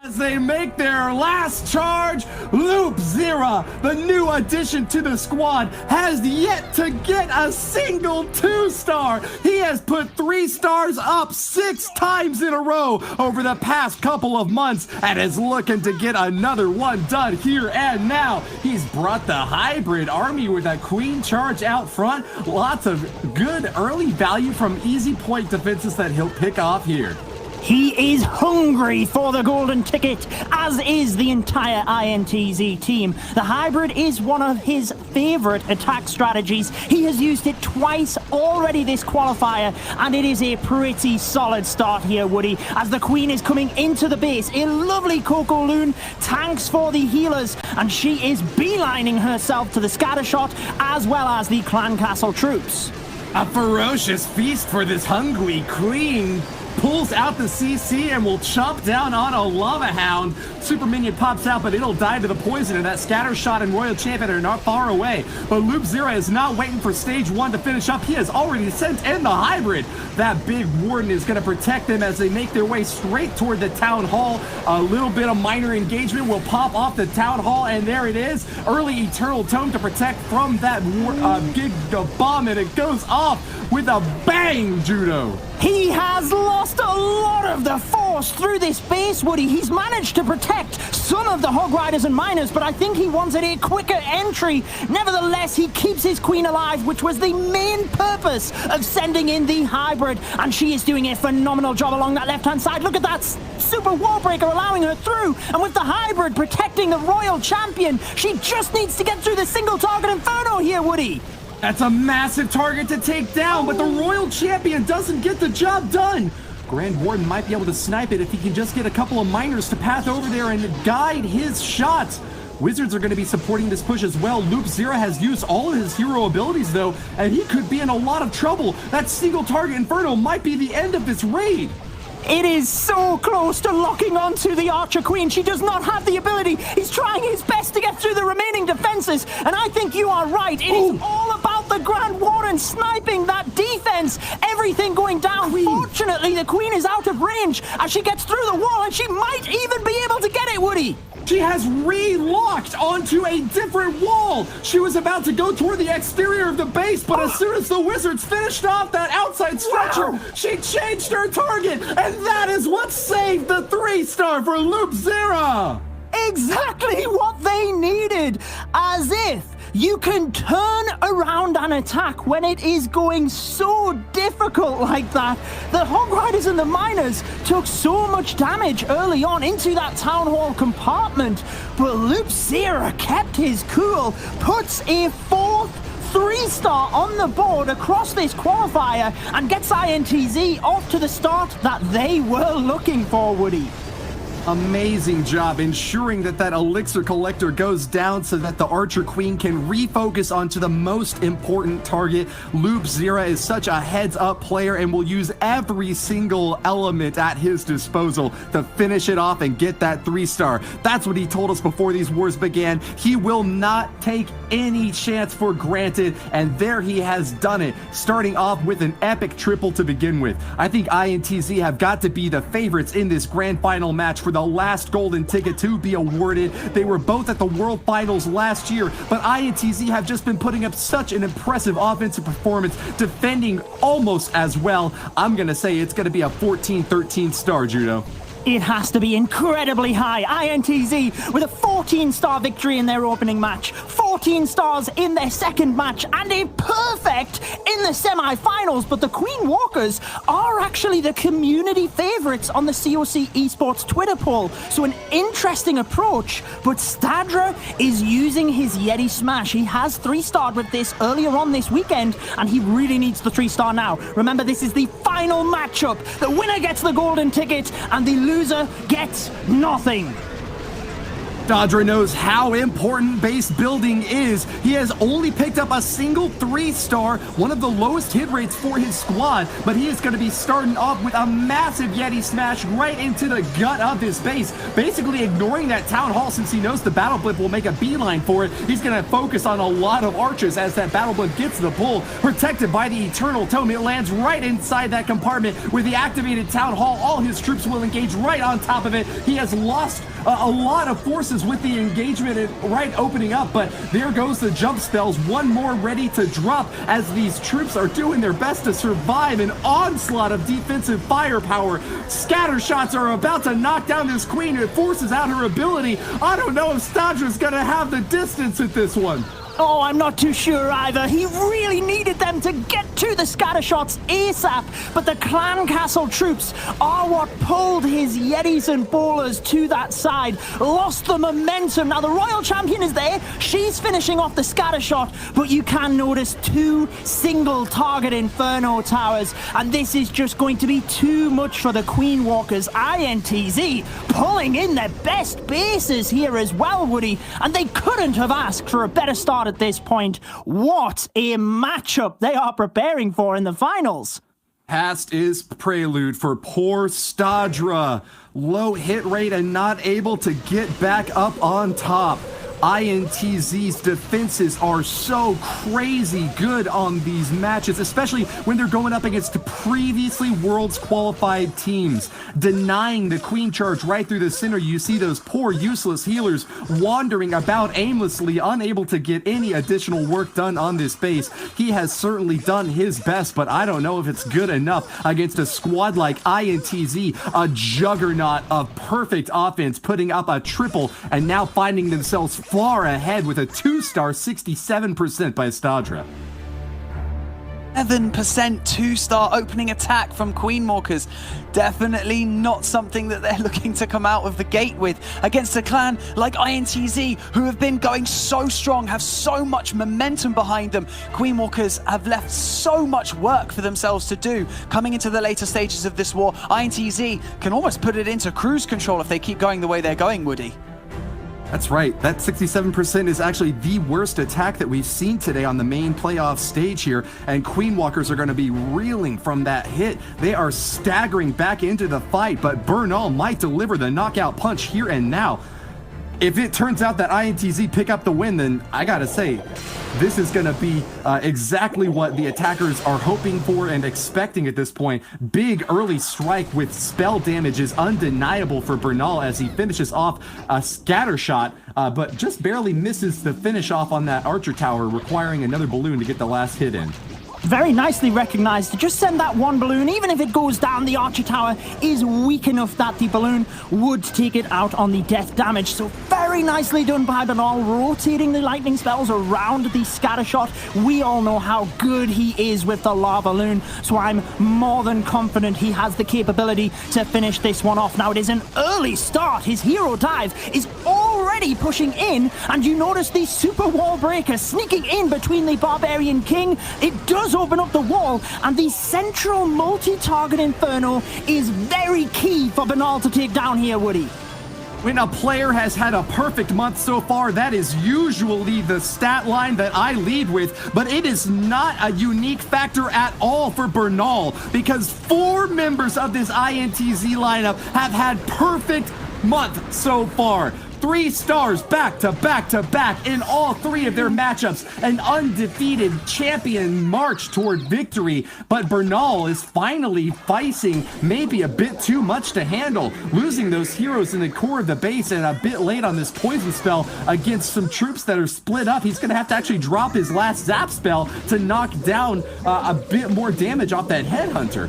As they make their last charge, Loop Zero, the new addition to the squad, has yet to get a single 2-star. He has put 3 stars up 6 times in a row over the past couple of months and is looking to get another one done here and now. He's brought the hybrid army with a queen charge out front. Lots of good early value from easy point defenses that he'll pick off here. He is hungry for the golden ticket, as is the entire I.N.T.Z team. The hybrid is one of his favorite attack strategies. He has used it twice already this qualifier, and it is a pretty solid start here, Woody, as the queen is coming into the base. A lovely COC loon, tanks for the healers, and she is beelining herself to the scatter shot, as well as the clan castle troops. A ferocious feast for this hungry queen. Pulls out the CC and will chomp down on a Lava Hound. Super Minion pops out, but it'll die to the poison, and that Scatter Shot and Royal Champion are not far away. But Loop Zero is not waiting for stage 1 to finish up. He has already sent in the hybrid. That big Warden is going to protect them as they make their way straight toward the Town Hall. A little bit of minor engagement will pop off the Town Hall, and there it is. Early Eternal Tome to protect from that big bomb, and it goes off with a bang, Judo. He has lost a lot of the force through this base, Woody. He's managed to protect some of the Hog Riders and Miners, but I think he wanted a quicker entry. Nevertheless, he keeps his queen alive, which was the main purpose of sending in the hybrid, and she is doing a phenomenal job along that left-hand side. Look at that super wall breaker allowing her through, and with the hybrid protecting the Royal Champion, she just needs to get through the single target Inferno here, Woody. That's a massive target to take down, but the Royal Champion doesn't get the job done. Grand Warden might be able to snipe it if he can just get a couple of miners to path over there and guide his shots. Wizards are going to be supporting this push as well. Loop Zero has used all of his hero abilities, though, and he could be in a lot of trouble. That single target Inferno might be the end of this raid. It is so close to locking onto the Archer Queen. She does not have the ability. He's trying his best to get through the remaining defenses, and I think you are right. It is all about the Grand Warden sniping that defense. Everything going down. Fortunately, the Queen is out of range as she gets through the wall, and she might even be able to get it, Woody. She has re-locked onto a different wall. She was about to go toward the exterior of the base, but as soon as the Wizards finished off that outside structure, she changed her target, and that is what saved the 3-star for Loop Zero. Exactly what they needed. As if you can turn around an attack when it is going so difficult like that. The Hog Riders and the Miners took so much damage early on into that Town Hall compartment, but Loop Zero kept his cool, puts a 4th 3-star on the board across this qualifier, and gets I.N.T.Z off to the start that they were looking for, Woody. Amazing job ensuring that elixir collector goes down so that the Archer Queen can refocus onto the most important target. Loop Zero is such a heads-up player and will use every single element at his disposal to finish it off and get that 3-star. That's what he told us before these wars began. He will not take any chance for granted, and there he has done it, starting off with an epic triple to begin with. I think I.N.T.Z have got to be the favorites in this grand final match for the last golden ticket to be awarded. They were both at the World Finals last year, but I.N.T.Z have just been putting up such an impressive offensive performance, defending almost as well. I'm gonna say it's gonna be a 14-13 star, Judo. It has to be incredibly high. I.N.T.Z with a 14-star victory in their opening match, 14 stars in their second match, and a perfect in the semi-finals. But the Queen Walkers are actually the community favorites on the COC Esports Twitter poll. So an interesting approach, but Stadra is using his Yeti Smash. He has 3-starred with this earlier on this weekend, and he really needs the 3-star now. Remember, this is the final matchup. The winner gets the golden ticket, and the loser gets nothing. Stadra knows how important base building is. He has only picked up a single 3-star, one of the lowest hit rates for his squad, but he is going to be starting off with a massive Yeti smash right into the gut of his base, basically ignoring that town hall since he knows the battle blip will make a beeline for it. He's going to focus on a lot of archers as that battle blip gets to the pull, protected by the Eternal Tome. It lands right inside that compartment with the activated town hall. All his troops will engage right on top of it. He has lost a lot of forces with the engagement right opening up, but there goes the jump spells. One more ready to drop as these troops are doing their best to survive an onslaught of defensive firepower. Scatter shots are about to knock down this queen. It forces out her ability. I don't know if Stadra's gonna have the distance at this one. Oh, I'm not too sure either. He really needed them to get to the scatter shots ASAP, but the clan castle troops are what pulled his Yetis and bowlers to that side, lost the momentum. Now the Royal Champion is there. She's finishing off the scatter shot, but you can notice 2 single target Inferno towers, and this is just going to be too much for the Queen Walkers. I.N.T.Z pulling in their best bases here as well, Woody, and they couldn't have asked for a better start at this point. What a matchup they are preparing for in the finals. Past is prelude for poor Stadra. Low hit rate and not able to get back up on top. I.N.T.Z's defenses are so crazy good on these matches, especially when they're going up against previously Worlds qualified teams. Denying the queen charge right through the center, you see those poor useless healers wandering about aimlessly, unable to get any additional work done on this base. He has certainly done his best, but I don't know if it's good enough against a squad like I.N.T.Z, a juggernaut of perfect offense, putting up a triple and now finding themselves far ahead with a 2-star 67% by Stadra. 7% 2-star opening attack from Queen Walkers. Definitely not something that they're looking to come out of the gate with against a clan like I.N.T.Z, who have been going so strong, have so much momentum behind them. Queen Walkers have left so much work for themselves to do. Coming into the later stages of this war, I.N.T.Z can almost put it into cruise control if they keep going the way they're going, Woody. That's right. That 67% is actually the worst attack that we've seen today on the main playoff stage here, and Queen Walkers are going to be reeling from that hit. They are staggering back into the fight, but Bernal might deliver the knockout punch here and now. If it turns out that I.N.T.Z pick up the win, then I gotta say, this is gonna be exactly what the attackers are hoping for and expecting at this point. Big early strike with spell damage is undeniable for Bernal as he finishes off a scatter shot, but just barely misses the finish off on that archer tower, requiring another balloon to get the last hit in. Very nicely recognized to just send that one balloon. Even if it goes down, the archer tower is weak enough that the balloon would take it out on the death damage. So very nicely done by Bernal, rotating the lightning spells around the scatter shot. We all know how good he is with the lava balloon, so I'm more than confident he has the capability to finish this one off. Now it is an early start. His hero dive is already pushing in, and you notice the super wall breaker sneaking in between the Barbarian King. It does open up the wall, and the central multi-target Inferno is very key for Bernal to take down here, Woody. When a player has had a perfect month so far, that is usually the stat line that I lead with, but it is not a unique factor at all for Bernal, because 4 members of this I.N.T.Z lineup have had perfect month so far. 3 stars back to back to back in all 3 of their matchups. An undefeated champion march toward victory, but Bernal is finally facing maybe a bit too much to handle, losing those heroes in the core of the base and a bit late on this poison spell against some troops that are split up. He's going to have to actually drop his last zap spell to knock down a bit more damage off that headhunter.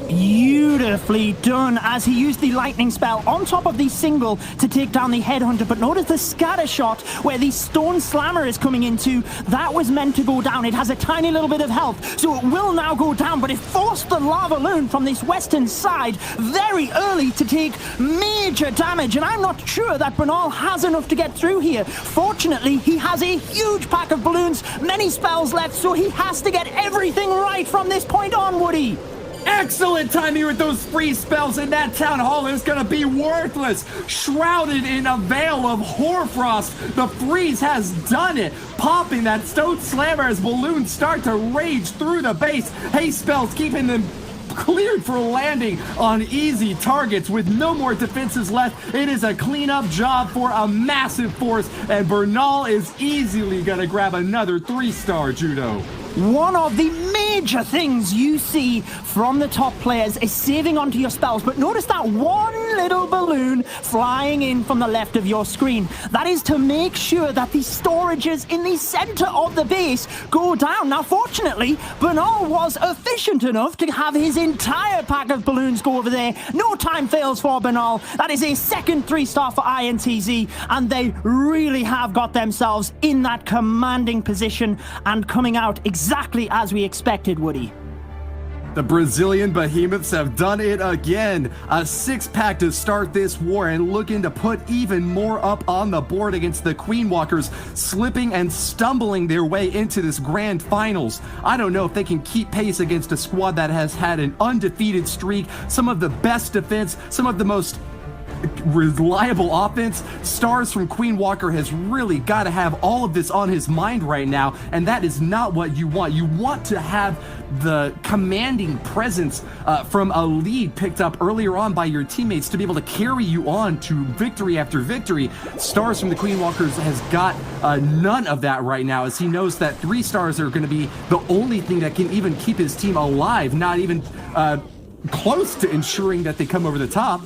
Beautifully done as he used the lightning spell on top of the single to take down the headhunter, but notice the scatter shot where the stone slammer is coming into. That was meant to go down. It has a tiny little bit of health, so it will now go down, but it forced the lava loon from this western side very early to take major damage, and I'm not sure that Bernal has enough to get through here. Fortunately, he has a huge pack of balloons, many spells left, so he has to get everything right from this point on, Woody. Excellent timing with those freeze spells, and that Town Hall is going to be worthless. Shrouded in a veil of hoarfrost, the freeze has done it. Popping that Stone Slammer as balloons start to rage through the base. Haste spells keeping them cleared for landing on easy targets with no more defenses left. It is a cleanup job for a massive force, and Bernal is easily going to grab another 3-star Judo. One of the major things you see from the top players is saving onto your spells, but notice that one little balloon flying in from the left of your screen. That is to make sure that the storages in the center of the base go down. Now, fortunately, Bernal was efficient enough to have his entire pack of balloons go over there. No time fails for Bernal. That is a second 3-star for I.N.T.Z, and they really have got themselves in that commanding position and coming out exactly as we expected, Woody. The Brazilian behemoths have done it again. A 6-pack to start this war and looking to put even more up on the board against the Queen Walkers, slipping and stumbling their way into this grand finals. I don't know if they can keep pace against a squad that has had an undefeated streak, some of the best defense, some of the most reliable offense. Stars from Queen Walker has really got to have all of this on his mind right now, and that is not what you want. You want to have the commanding presence from a lead picked up earlier on by your teammates to be able to carry you on to victory after victory. Stars from the Queen Walkers has got none of that right now, as he knows that 3 stars are going to be the only thing that can even keep his team alive, not even close to ensuring that they come over the top.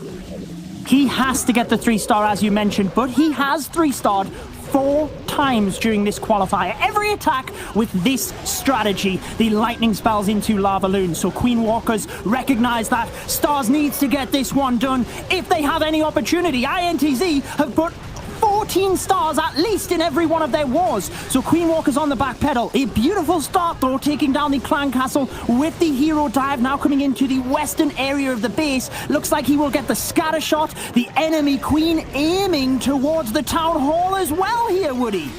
He has to get the 3-star, as you mentioned, but he has 3-starred 4 times during this qualifier. Every attack with this strategy, the lightning spells into lava loons. So Queen Walkers recognize that Stars needs to get this one done if they have any opportunity. I.N.T.Z have put 14 stars at least in every one of their wars. So Queen Walker's on the back pedal. A beautiful start though, taking down the clan castle with the hero dive, now coming into the western area of the base. Looks like he will get the scatter shot. The enemy queen aiming towards the town hall as well here, Woody.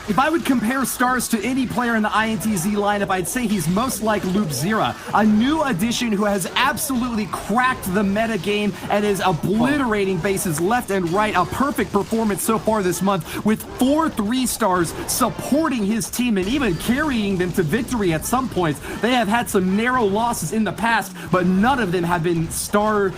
If I would compare Stars to any player in the I.N.T.Z lineup, I'd say he's most like Loopzera, a new addition who has absolutely cracked the meta game and is obliterating bases left and right. A perfect performance so far this month with 4 3-stars supporting his team and even carrying them to victory at some points. They have had some narrow losses in the past, but none of them have been star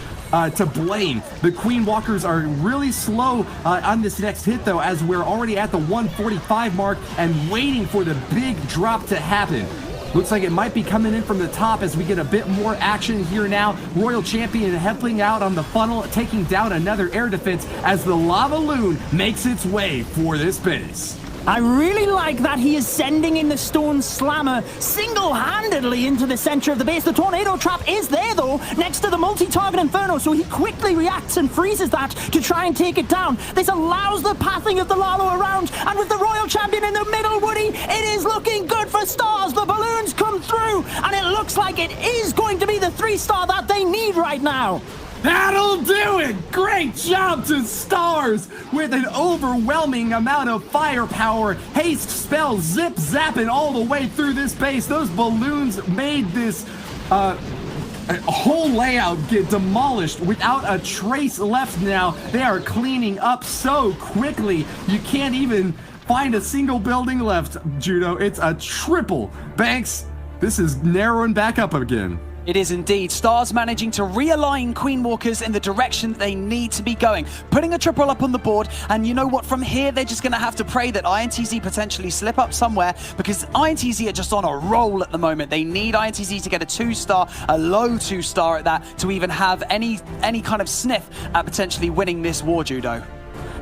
to blame. The Queen Walkers are really slow on this next hit though, as we're already at the 145 mark and waiting for the big drop to happen. Looks like it might be coming in from the top as we get a bit more action here now. Royal Champion helping out on the funnel, taking down another air defense as the lava loon makes its way for this base. I really like that he is sending in the Stone Slammer single-handedly into the center of the base. The Tornado Trap is there, though, next to the multi-target Inferno, so he quickly reacts and freezes that to try and take it down. This allows the pathing of the Lalo around, and with the Royal Champion in the middle, Woody, it is looking good for Stars. The balloons come through, and it looks like it is going to be the 3-star that they need right now. That'll do it! Great job to Stars with an overwhelming amount of firepower. Haste spell zip-zapping all the way through this base. Those balloons made this whole layout get demolished without a trace left now. They are cleaning up so quickly. You can't even find a single building left, Judo. It's a triple. Banks, this is narrowing back up again. It is indeed. Stars managing to realign Queen Walkers in the direction they need to be going, putting a triple up on the board. And you know what? From here, they're just going to have to pray that I.N.T.Z potentially slip up somewhere, because I.N.T.Z are just on a roll at the moment. They need I.N.T.Z to get a 2-star, a low 2-star at that, to even have any kind of sniff at potentially winning this war, Judo.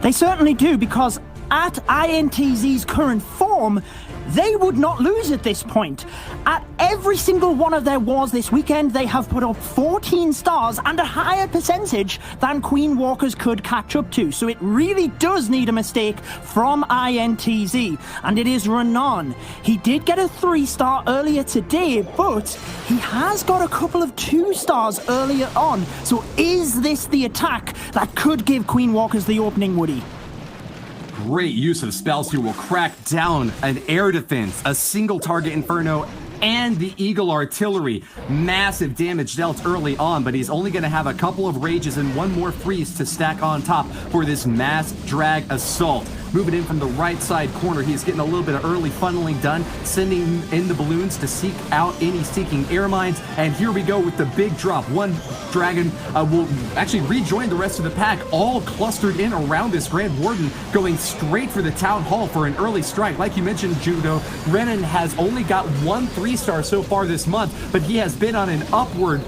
They certainly do, because at I.N.T.Z's current form, they would not lose at this point. At every single one of their wars this weekend, they have put up 14 stars and a higher percentage than Queen Walkers could catch up to. So it really does need a mistake from I.N.T.Z. And it is Renan. He did get a 3-star earlier today, but he has got a couple of 2-stars earlier on. So is this the attack that could give Queen Walkers the opening, Woody? Great use of spells here will crack down an air defense, a single target Inferno, and the Eagle Artillery. Massive damage dealt early on, but he's only going to have a couple of rages and one more freeze to stack on top for this mass drag assault. Moving in from the right side corner, he's getting a little bit of early funneling done, sending in the balloons to seek out any seeking air mines. And here we go with the big drop. One dragon will actually rejoin the rest of the pack, all clustered in around this Grand Warden, going straight for the Town Hall for an early strike. Like you mentioned, Judo, Renan has only got 1 3-star so far this month, but he has been on an upward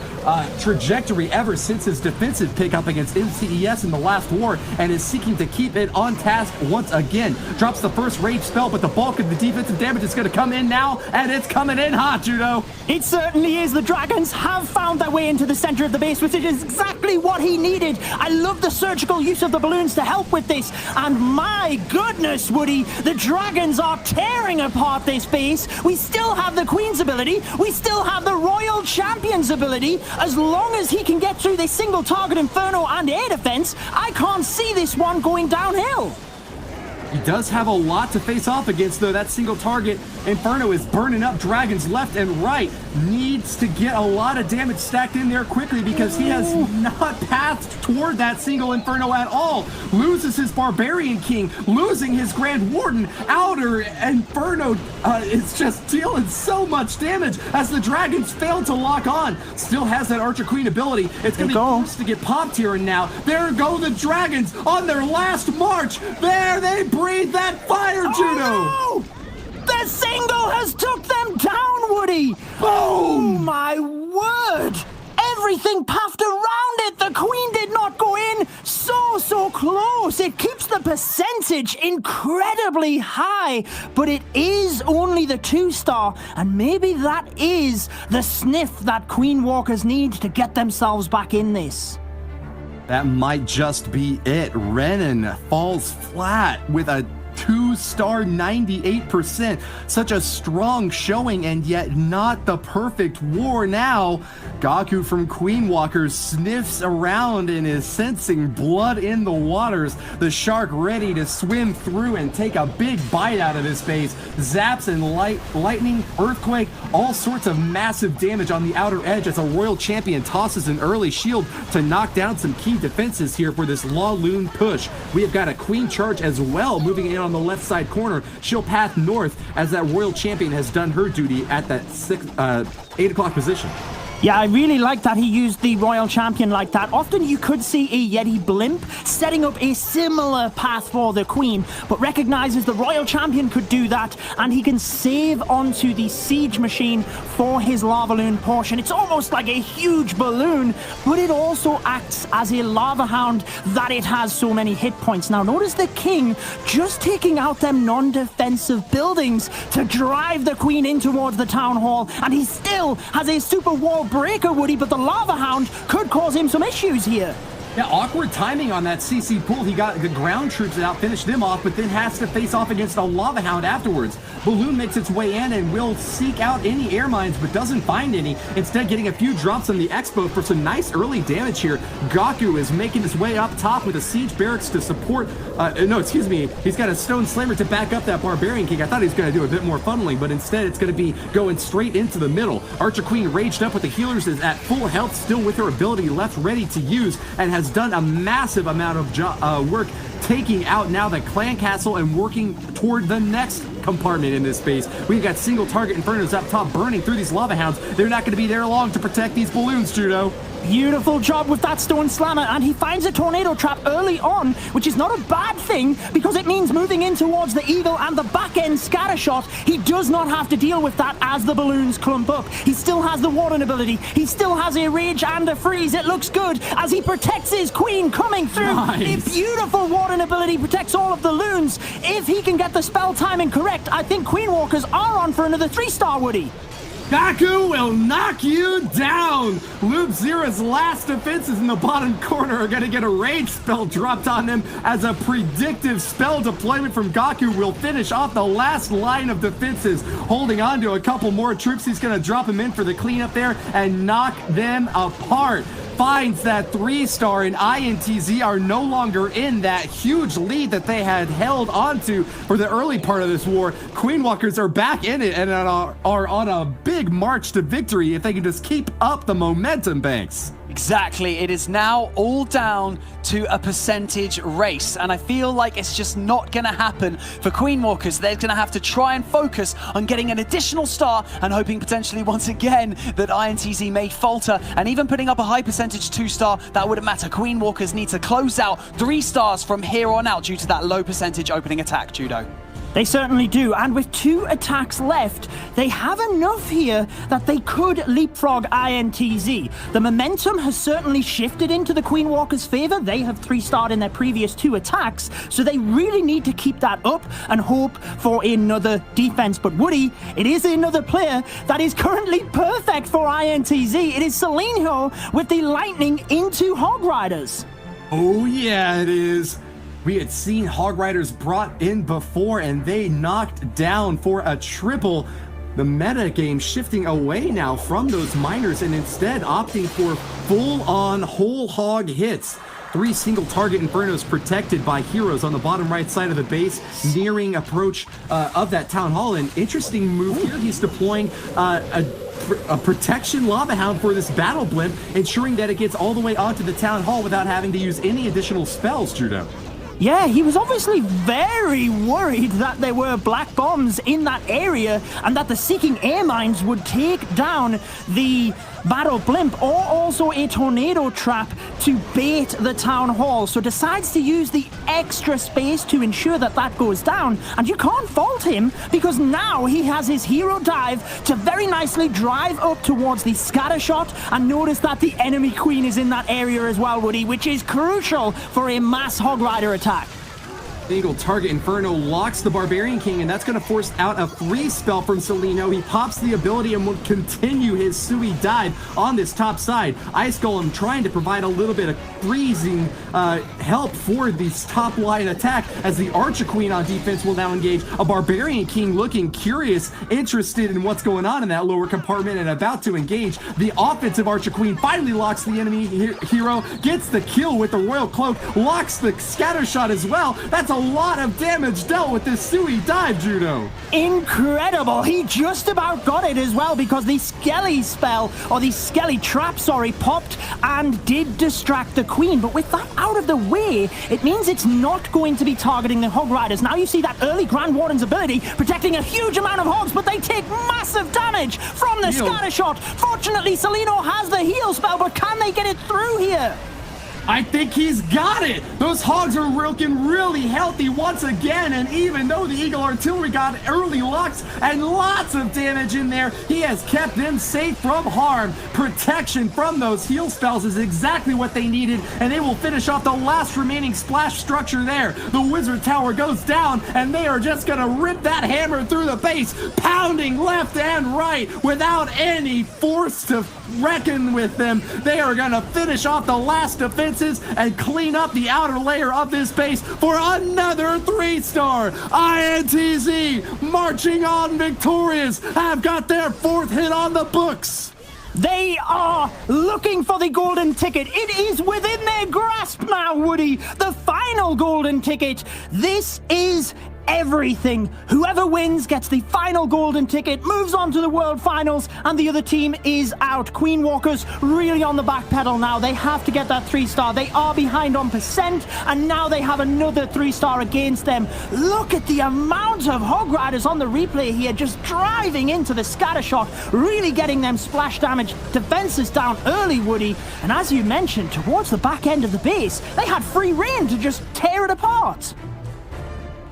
trajectory ever since his defensive pickup against NCES in the last war, and is seeking to keep it on task once again. Drops the first rage spell, but the bulk of the defensive damage is going to come in now, and it's coming in hot, Judo. It certainly is. The dragons have found their way into the center of the base, which is exactly what he needed. I love the surgical use of the balloons to help with this, and my goodness, Woody, the dragons are tearing apart this base. We still have the Queen's ability. We still have the Royal Champion's ability. As long as he can get through this single target Inferno and air defense, I can't see this one going downhill. He does have a lot to face off against, though. That single target Inferno is burning up dragons left and right. Needs to get a lot of damage stacked in there quickly because he has not passed toward that single Inferno at all. Loses his Barbarian King, losing his Grand Warden. Outer Inferno is just dealing so much damage as the dragons fail to lock on. Still has that Archer Queen ability. It's going to be forced to get popped here and now. There go the dragons on their last march. There they breathe that fire, Judo. Oh, no! The single has took them down, Woody. Boom! Oh my word! Everything puffed around it. The Queen did not go in. So close. It keeps the percentage incredibly high, but it is only the 2-star, and maybe that is the sniff that Queen Walkers need to get themselves back in this. That might just be it. Renan falls flat with a 2-star 98%. Such a strong showing, and yet not the perfect war now. Gaku from Queen Walkers sniffs around and is sensing blood in the waters. The shark ready to swim through and take a big bite out of this base. Zaps and lightning, earthquake, all sorts of massive damage on the outer edge as a Royal Champion tosses an early shield to knock down some key defenses here for this Law Loon push. We have got a Queen charge as well moving in on the left side corner. She'll path north as that Royal Champion has done her duty at that 8 o'clock position. Yeah, I really like that he used the Royal Champion like that. Often you could see a Yeti blimp setting up a similar path for the Queen, but recognizes the Royal Champion could do that, and he can save onto the Siege Machine for his Lava Loon portion. It's almost like a huge balloon, but it also acts as a Lava Hound that it has so many hit points. Now notice the King just taking out them non-defensive buildings to drive the Queen in towards the Town Hall, and he still has a super wall breaker, Woody, but the Lava Hound could cause him some issues here. Yeah, awkward timing on that CC pool. He got the ground troops out, finished them off, but then has to face off against a Lava Hound afterwards. Balloon makes its way in and will seek out any air mines, but doesn't find any. Instead, getting a few drops on the Expo for some nice early damage here. Gaku is making his way up top with a Siege Barracks to support... He's got a Stone Slammer to back up that Barbarian King. I thought he was going to do a bit more funneling, but instead it's going to be going straight into the middle. Archer Queen raged up with the healers, is at full health, still with her ability left ready to use, and has done a massive amount of work taking out now the Clan Castle and working toward the next compartment in this base. We've got single target Infernos up top burning through these Lava Hounds. They're not going to be there long to protect these balloons, Judo. Beautiful job with that Stone Slammer, and he finds a Tornado Trap early on, which is not a bad thing because it means moving in towards the Eagle and the back-end scatter shot. He does not have to deal with that as the balloons clump up. He still has the Warden ability. He still has a Rage and a Freeze. It looks good as he protects his Queen coming through. Nice. A beautiful Warden ability protects all of the loons. If he can get the spell timing correct, I think Queen Walkers are on for another 3-star, Woody. Gaku will knock you down! Loop Zero's last defenses in the bottom corner are going to get a rage spell dropped on them as a predictive spell deployment from Gaku will finish off the last line of defenses. Holding on to a couple more troops, he's going to drop them in for the cleanup there and knock them apart. finds that 3-star, and I.N.T.Z are no longer in that huge lead that they had held onto for the early part of this war. Queenwalkers are back in it and are on a big march to victory if they can just keep up the momentum, Banks. Exactly. It is now all down to a percentage race, and I feel like it's just not going to happen for Queenwalkers. They're going to have to try and focus on getting an additional star and hoping potentially once again that I.N.T.Z may falter, and even putting up a high percentage 2-star, that wouldn't matter. Queenwalkers need to close out 3 stars from here on out due to that low percentage opening attack, Judo. They certainly do, and with 2 attacks left, they have enough here that they could leapfrog I.N.T.Z. The momentum has certainly shifted into the Queenwalkers' favor. They have 3-starred in their previous 2 attacks, so they really need to keep that up and hope for another defense. But Woody, it is another player that is currently perfect for I.N.T.Z. It is Seleno with the lightning into Hog Riders. Oh yeah, it is. We had seen Hog Riders brought in before, and they knocked down for a triple. The meta game shifting away now from those miners and instead opting for full-on whole hog hits. 3 single target Infernos protected by heroes on the bottom right side of the base, nearing approach of that town hall. An interesting move here. He's deploying a protection lava hound for this battle blimp, ensuring that it gets all the way onto the town hall without having to use any additional spells, Judo. Yeah, he was obviously very worried that there were black bombs in that area and that the Seeking Air Mines would take down the battle blimp or also a tornado trap to bait the town hall. So decides to use the extra space to ensure that that goes down. And you can't fault him because now he has his hero dive to very nicely drive up towards the scatter shot, and notice that the enemy queen is in that area as well, Woody, which is crucial for a mass Hog Rider attack. Single target Inferno locks the Barbarian King, and that's going to force out a free spell from Seleno. He pops the ability and will continue his Sui dive on this top side. Ice Golem trying to provide a little bit of freezing help for this top line attack, as the Archer Queen on defense will now engage. A Barbarian King looking curious, interested in what's going on in that lower compartment and about to engage. The offensive Archer Queen finally locks the enemy hero, gets the kill with the Royal Cloak, locks the scatter shot as well. That's a lot of damage dealt with this Sui dive, Judo. Incredible. He just about got it as well, because the Skelly spell, or the Skelly trap, sorry, popped and did distract the Queen. But with that out of the way, it means it's not going to be targeting the Hog Riders. Now you see that early Grand Warden's ability protecting a huge amount of hogs, but they take massive damage from the scatter shot. Fortunately, Seleno has the heal spell, but can they get it through here? I think he's got it. Those hogs are looking really healthy once again, and even though the Eagle Artillery got early locks and lots of damage in there, he has kept them safe from harm. Protection from those heal spells is exactly what they needed, and they will finish off the last remaining splash structure there. The Wizard Tower goes down, and they are just gonna rip that hammer through the base, pounding left and right without any force to reckon with them. They are gonna finish off the last defense and clean up the outer layer of this base for another 3-star. I.N.T.Z marching on victorious, have got their 4th hit on the books. They are looking for the golden ticket. It is within their grasp now, Woody. The final golden ticket. This is everything. Whoever wins gets the final golden ticket, moves on to the World Finals, and the other team is out. Queenwalkers really on the back pedal now. They have to get that 3-star. They are behind on percent, and now they have another 3-star against them. Look at the amount of Hog Riders on the replay here, just driving into the scatter shot, really getting them splash damage. Defenses down early, Woody, and as you mentioned, towards the back end of the base, they had free reign to just tear it apart.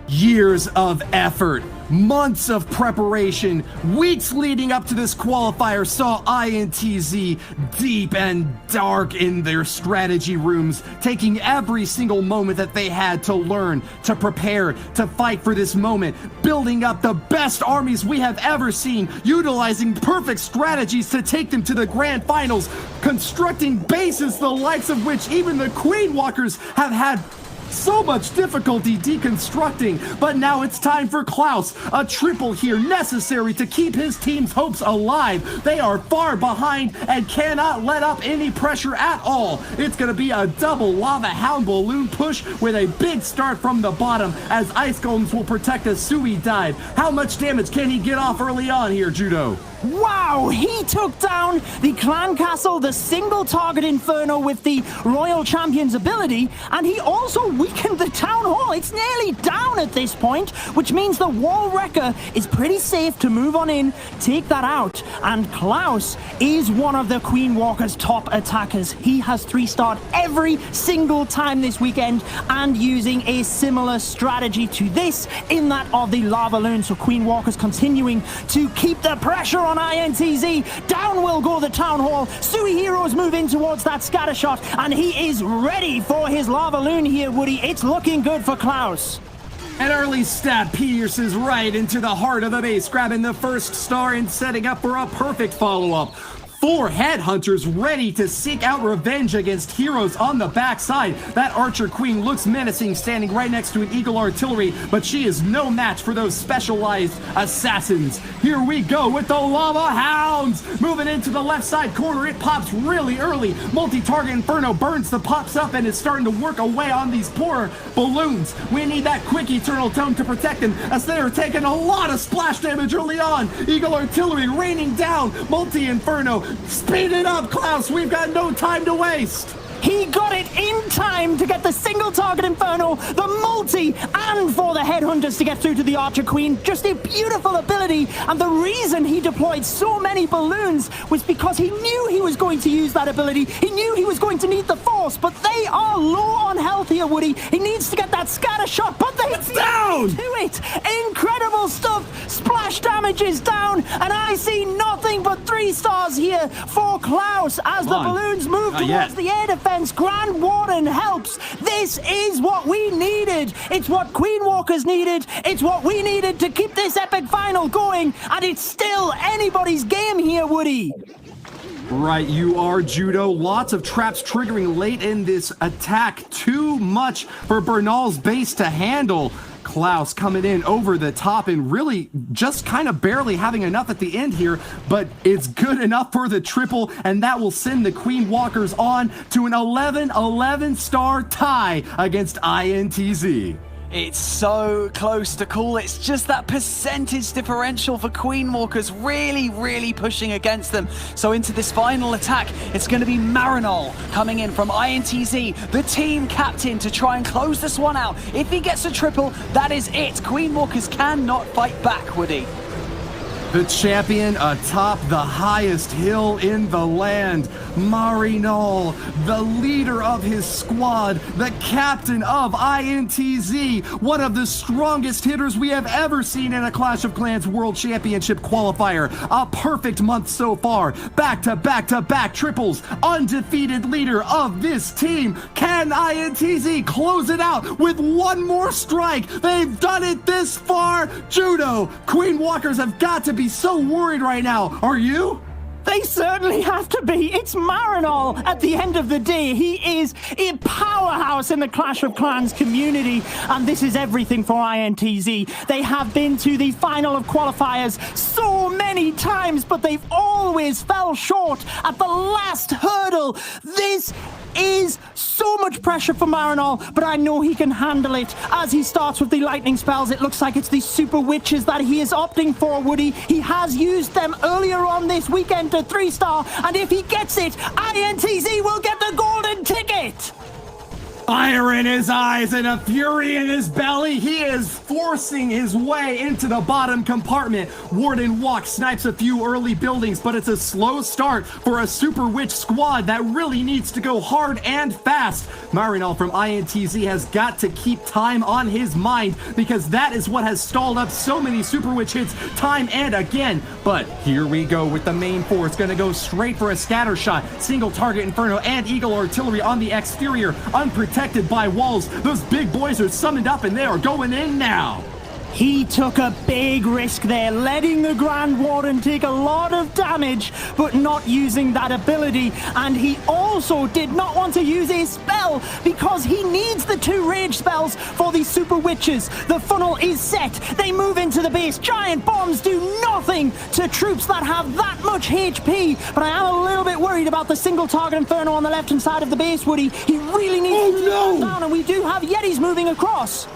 Years of effort, months of preparation, weeks leading up to this qualifier saw I.N.T.Z deep and dark in their strategy rooms, taking every single moment that they had to learn, to prepare, to fight for this moment, building up the best armies we have ever seen, utilizing perfect strategies to take them to the grand finals, constructing bases the likes of which even the Queenwalkers have had so much difficulty deconstructing, but now it's time for Klaus. A triple here necessary to keep his team's hopes alive. They are far behind and cannot let up any pressure at all. It's going to be a double Lava Hound balloon push with a big start from the bottom as Ice Golems will protect a Sui dive. How much damage can he get off early on here, Judo? Wow, he took down the Clan Castle, the single target Inferno with the Royal Champion's ability, and he also weakened the Town Hall. It's nearly down at this point, which means the Wall Wrecker is pretty safe to move on in, take that out, and Klaus is one of the Queen Walker's top attackers. He has 3-starred every single time this weekend and using a similar strategy to this in that of the Lava Loon. So Queen Walker's continuing to keep the pressure on I.N.T.Z. Down will go the Town Hall. Sui Heroes move in towards that scatter shot, and he is ready for his Lava Loon here, Woody. It's looking good for Klaus. An early stab pierces right into the heart of the base, grabbing the first star and setting up for a perfect follow-up. 4 headhunters ready to seek out revenge against heroes on the backside. That Archer Queen looks menacing, standing right next to an Eagle Artillery, but she is no match for those specialized assassins. Here we go with the Lava Hounds. Moving into the left side corner, it pops really early. Multi-target Inferno burns the pops up and is starting to work away on these poor balloons. We need that quick Eternal Tome to protect them as they are taking a lot of splash damage early on. Eagle Artillery raining down. Multi-Inferno. Speed it up, Klaus. We've got no time to waste. He got it in time to get the single target Inferno, the multi, and for the headhunters to get through to the Archer Queen. Just a beautiful ability, and the reason he deployed so many balloons was because he knew he was going to use that ability. He knew he was going to need the force, but they are low on health here, Woody. He needs to get that scatter shot, but it's down to it. Incredible stuff. Splash damage is down, and I see nothing but 3 stars here for Klaus as the balloons move towards the air defense. Grand Warden helps. This is what we needed. It's what Queen Walkers needed. It's what we needed to keep this epic final going, and it's still anybody's game here, Woody. Right, you are, Judo. Lots of traps triggering late in this attack. Too much for Bernal's base to handle. Klaus coming in over the top and really just kind of barely having enough at the end here, but it's good enough for the triple, and that will send the Queen Walkers on to an 11-11 star tie against I.N.T.Z. It's so close to call. It's just that percentage differential for Queen Walkers really pushing against them. So into this final attack, it's going to be Marinol coming in from I.N.T.Z, the team captain, to try and close this one out. If he gets a triple, that is it. Queen Walkers cannot fight back, Woody. The champion atop the highest hill in the land, Marinol, the leader of his squad, the captain of I.N.T.Z, one of the strongest hitters we have ever seen in a Clash of Clans World Championship qualifier. A perfect month so far. Back-to-back-to-back triples. Undefeated leader of this team. Can I.N.T.Z close it out with one more strike? They've done it this far. Judo, Queen Walkers have got to be so worried right now. Are you? They certainly have to be. It's Marinol at the end of the day. He is a powerhouse in the Clash of Clans community, and this is everything for I.N.T.Z. They have been to the final of qualifiers so many times, but they've always fell short at the last hurdle. This is so much pressure for Marinol, but I know he can handle it as he starts with the lightning spells. It looks like it's the super witches that he is opting for, Woody. He has used them earlier on this weekend to 3-star, and if he gets it, I.N.T.Z will get the golden ticket. Fire in his eyes and a fury in his belly. He is forcing his way into the bottom compartment. Warden Walk snipes a few early buildings, but it's a slow start for a Super Witch squad that really needs to go hard and fast. Marinol from I.N.T.Z has got to keep time on his mind because that is what has stalled up so many Super Witch hits time and again. But here we go with the main force. Gonna go straight for a scatter shot. Single target Inferno and Eagle Artillery on the exterior. Unprotected by walls. Those big boys are summoned up and they are going in now. He took a big risk there, letting the Grand Warden take a lot of damage, but not using that ability. And he also did not want to use a spell because he needs the 2 rage spells for these Super Witches. The funnel is set. They move into the base. Giant bombs do nothing to troops that have that much HP. But I am a little bit worried about the single target Inferno on the left-hand side of the base, Woody. He really needs to take that down, and we do have Yetis moving across.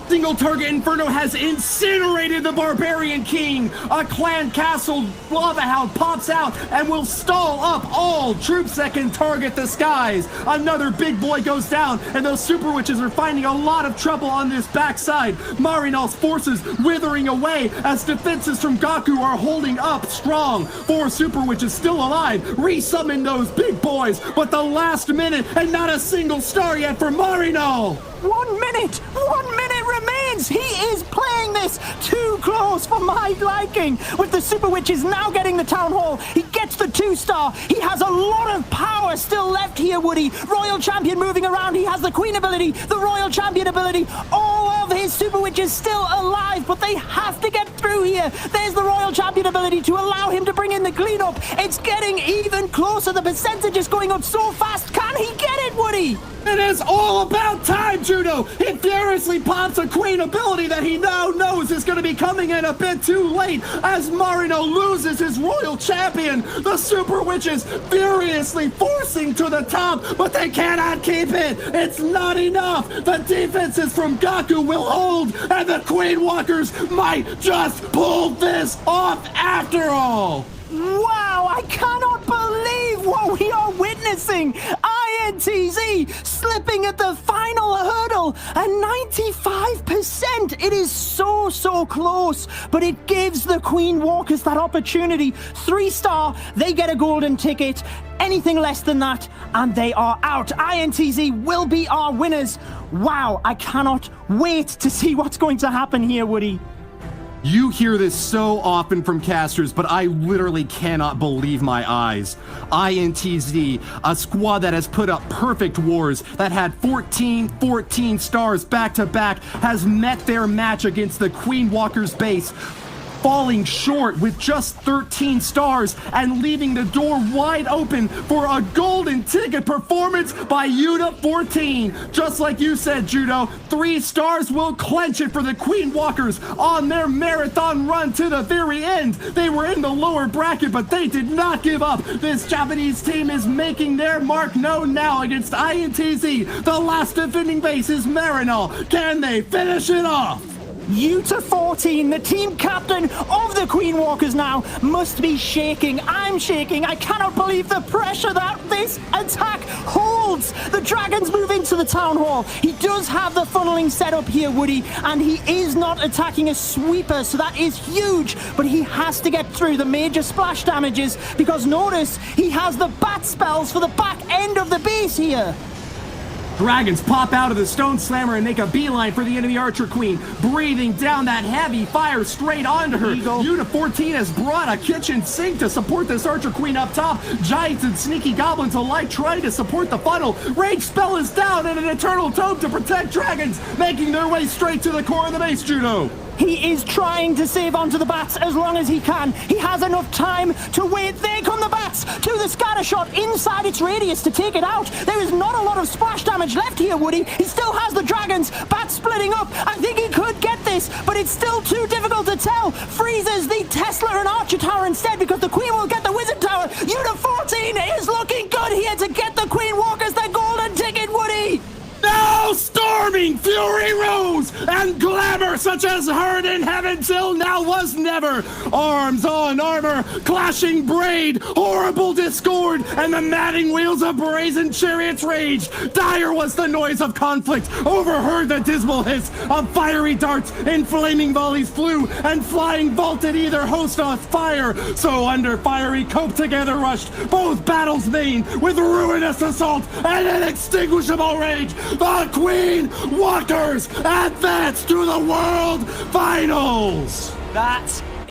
Single target Inferno has incinerated the Barbarian King. A clan castle Lava Hound pops out and will stall up all troops that can target the skies. Another big boy goes down, and those Super Witches are finding a lot of trouble on this backside. Marinal's forces withering away as defenses from Gaku are holding up strong. 4 Super Witches still alive. Resummon those big boys, but the last minute and not a single star yet for Marinal. 1 minute! 1 minute remains! He is playing this too close for my liking. With the Super Witches now getting the Town Hall, he gets the 2-star. He has a lot of power still left here, Woody. Royal Champion moving around. He has the Queen ability, the Royal Champion ability. All of his Super Witches still alive, but they have to get through here. There's the Royal Champion ability to allow him to bring in the cleanup. It's getting even closer. The percentage is going up so fast. Can he get it, Woody? It is all about time, Judo! He furiously pops a Queen ability that he now knows is going to be coming in a bit too late as Marino loses his Royal Champion. The Super Witches furiously forcing to the top, but they cannot keep it! It's not enough! The defenses from Gaku will hold, and the Queen Walkers might just pull this off after all! Wow, I cannot believe what we are witnessing! I.N.T.Z slipping at the final hurdle, a 95%. It is so close, but it gives the Queen Walkers that opportunity. 3-star, they get a golden ticket. Anything less than that, and they are out. I.N.T.Z will be our winners. Wow, I cannot wait to see what's going to happen here, Woody. You hear this so often from casters, but I literally cannot believe my eyes. I.N.T.Z, a squad that has put up perfect wars, that had 14 stars back to back, has met their match against the Queen Walker's base, falling short with just 13 stars and leaving the door wide open for a golden ticket performance by Yuta 14. Just like you said, Judo, 3 stars will clench it for the Queen Walkers on their marathon run to the very end. They were in the lower bracket, but they did not give up. This Japanese team is making their mark known now against I.N.T.Z. The last defending base is Marinal. Can they finish it off? Yuta 14, the team captain of the Queen Walkers now, must be shaking. I'm shaking. I cannot believe the pressure that this attack holds. The Dragons move into the Town Hall. He does have the funneling set up here, Woody, and he is not attacking a sweeper, so that is huge. But he has to get through the major splash damages because notice he has the bat spells for the back end of the base here. Dragons pop out of the Stone Slammer and make a beeline for the enemy Archer Queen, breathing down that heavy fire straight onto her. Yuta 14 has brought a kitchen sink to support this Archer Queen up top. Giants and sneaky goblins alike trying to support the funnel. Rage spell is down and an Eternal Tome to protect Dragons, making their way straight to the core of the base, Judo. He is trying to save onto the bats as long as he can. He has enough time to wait. There come the bats to the scatter shot inside its radius to take it out. There is not a lot of splash damage left here, Woody. He still has the dragons. Bats splitting up. I think he could get this, but it's still too difficult to tell. Freezes the Tesla and Archer Tower instead because the Queen will get the Wizard Tower. Yuta 14 is looking good here to get the Queen Walkers their golden ticket, Woody. Now storming fury rose and glamour such as heard in heaven till now was never. Arms on armor, clashing braid, horrible discord, and the madding wheels of brazen chariots raged. Dire was the noise of conflict, overheard the dismal hiss of fiery darts, and flaming volleys flew, and flying vaulted either host on fire. So under fiery cope together rushed both battles main with ruinous assault and inextinguishable rage. The Queen Walkers advance to the World Finals! That